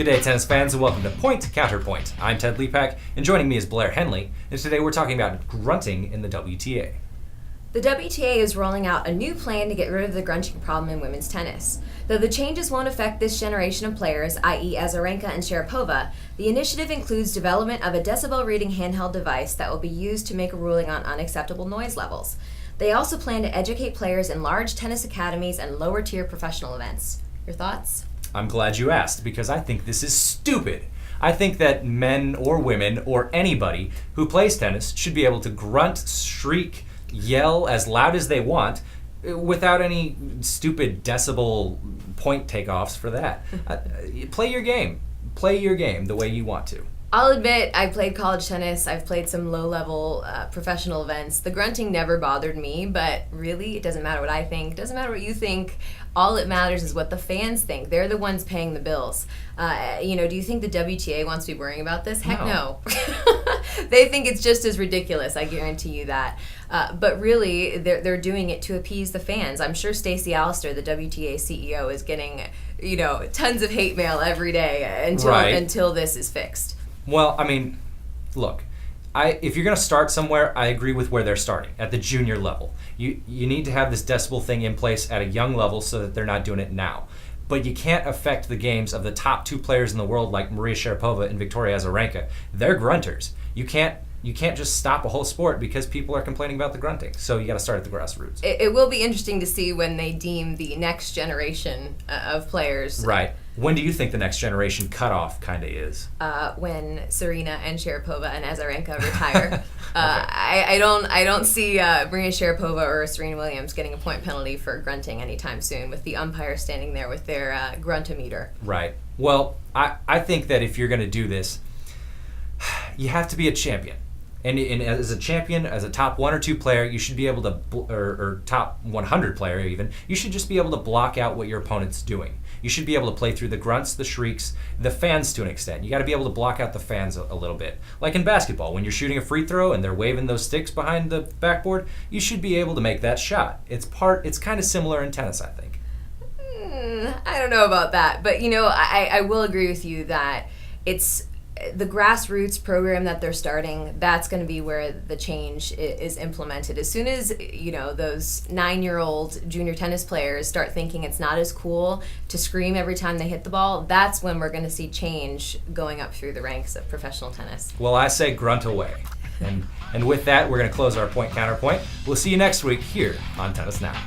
Good day, tennis fans, and welcome to Point Counterpoint. I'm Ted LePak, and joining me is Blair Henley, and today we're talking about grunting in the WTA. The WTA is rolling out a new plan to get rid of the grunting problem in women's tennis. Though the changes won't affect this generation of players, i.e. Azarenka and Sharapova, the initiative includes development of a decibel-reading handheld device that will be used to make a ruling on unacceptable noise levels. They also plan to educate players in large tennis academies and lower-tier professional events. Your thoughts? I'm glad you asked, because I think this is stupid. I think that men or women or anybody who plays tennis should be able to grunt, shriek, yell as loud as they want without any stupid decibel point takeoffs for that. Play your game. Play your game the way you want to. I'll admit, I played college tennis. I've played some low-level professional events. The grunting never bothered me, but really, it doesn't matter what I think. It doesn't matter what you think. All that matters is what the fans think. They're the ones paying the bills. Do you think the WTA wants to be worrying about this? Heck no. They think it's just as ridiculous, I guarantee you that. But really, they're doing it to appease the fans. I'm sure Stacey Alister, the WTA CEO, is getting tons of hate mail every day until this is fixed. Well, I mean, look, if you're going to start somewhere, I agree with where they're starting, at the junior level. You need to have this decibel thing in place at a young level so that they're not doing it now. But you can't affect the games of the top two players in the world like Maria Sharapova and Victoria Azarenka. They're grunters. You can't just stop a whole sport because people are complaining about the grunting. So you got to start at the grassroots. It will be interesting to see when they deem the next generation of players. Right. When do you think the next generation cutoff kind of is? When Serena and Sharapova and Azarenka retire. Okay. I don't see Maria Sharapova or Serena Williams getting a point penalty for grunting anytime soon, with the umpire standing there with their gruntometer. Right. Well, I think that if you're going to do this, you have to be a champion. And as a champion, as a top 1 or 2 player, you should be able to, or top 100 player even, you should just be able to block out what your opponent's doing. You should be able to play through the grunts, the shrieks, the fans to an extent. You got to be able to block out the fans a little bit. Like in basketball, when you're shooting a free throw and they're waving those sticks behind the backboard, you should be able to make that shot. It's kind of similar in tennis, I think. I don't know about that, but I will agree with you that it's the grassroots program that they're starting. That's going to be where the change is implemented. As soon as those 9-year-old junior tennis players start thinking it's not as cool to scream every time they hit the ball, that's when we're going to see change going up through the ranks of professional tennis. Well, I say grunt away. And with that, we're going to close our Point Counterpoint. We'll see you next week here on Tennis Now.